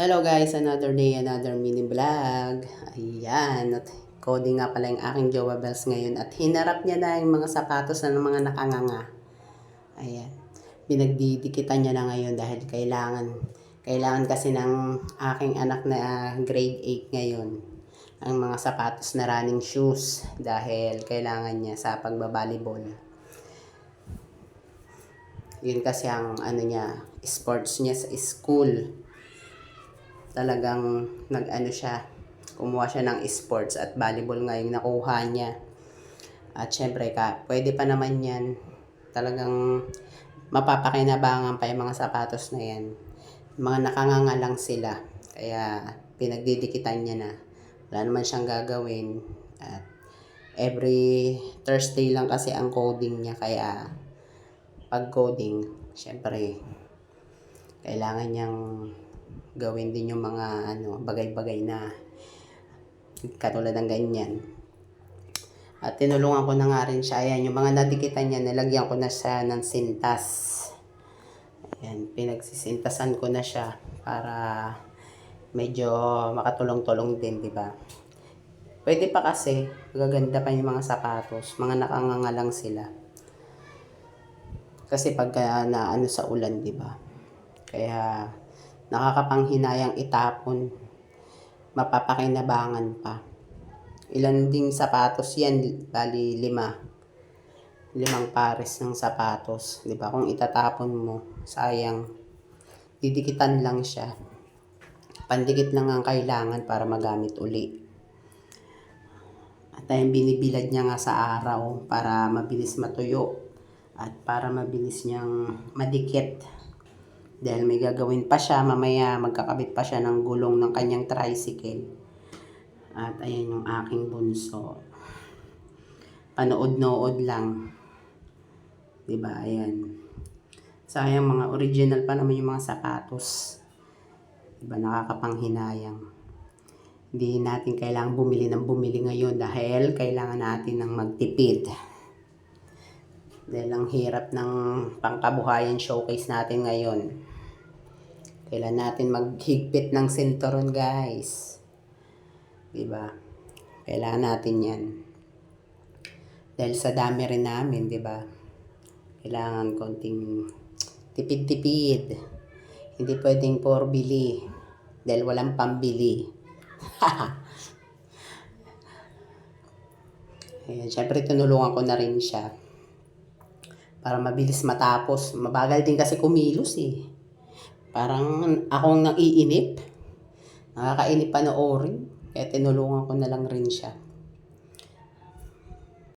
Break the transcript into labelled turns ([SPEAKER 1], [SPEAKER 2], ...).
[SPEAKER 1] Hello guys, another day, another mini vlog. Ayan, at coding nga pala yung aking Jowa Bells ngayon at hinarap niya na yung mga sapatos na ng mga nakanganga. Ayan, pinagdidikitan niya na ngayon dahil kailangan kasi ng aking anak na grade 8 ngayon ang mga sapatos na running shoes dahil kailangan niya sa pagbabalibol. Yun kasi ang sports niya sa school. Talagang kumuha siya ng sports at volleyball nga yung nakuha niya. At syempre pwede pa naman yan. Talagang mapapakinabangan pa yung mga sapatos na yan. Mga nakanganga lang sila. Kaya pinagdidikitan niya na. Wala naman siyang gagawin. At every Thursday lang kasi ang coding niya. Kaya pag coding, syempre kailangan niyang gawin din yung mga bagay-bagay na katulad ng ganyan. At tinulungan ko na nga rin siya. Ayan, yung mga nadikitan niya, nilagyan ko na siya ng sintas. Ayan, pinagsisintasan ko na siya para medyo makatulong-tulong din, di ba? Pwede pa kasi, gaganda pa yung mga sapatos. Mga nakanganga lang sila. Kasi pagka sa ulan, di ba? Kaya nakakapanghinayang itapon. Mapapakinabangan pa. Ilan ding sapatos yan? Bali 5. 5 pares ng sapatos. Diba? Kung itatapon mo, sayang. Didikitan lang siya. Pandikit lang ang kailangan para magamit uli. At ayun, binibilad niya nga sa araw para mabilis matuyo. At para mabilis niyang madikit. Dahil may gagawin pa siya, mamaya magkakabit pa siya ng gulong ng kanyang tricycle. At ayan yung aking bunso. Panood-nood lang. Diba? Ayan. Sayang, mga original pa naman yung mga sapatos. Diba? Nakakapanghinayang. Hindi natin kailangan bumili ng bumili ngayon dahil kailangan natin ng magtipid. Dahil ang hirap ng pangkabuhayan showcase natin ngayon. Kailan natin maghigpit ng sinturon, guys. Diba? Kailangan natin yan. Dahil sa dami rin namin, diba? Kailangan konting tipid-tipid. Hindi pwedeng puro bili. Dahil walang pambili. Ayan, syempre tinulungan ko na rin siya. Para mabilis matapos. Mabagal din kasi kumilos eh. Parang akong naiinip. Nakakainip panoorin. Kaya tinulungan ko na lang rin siya.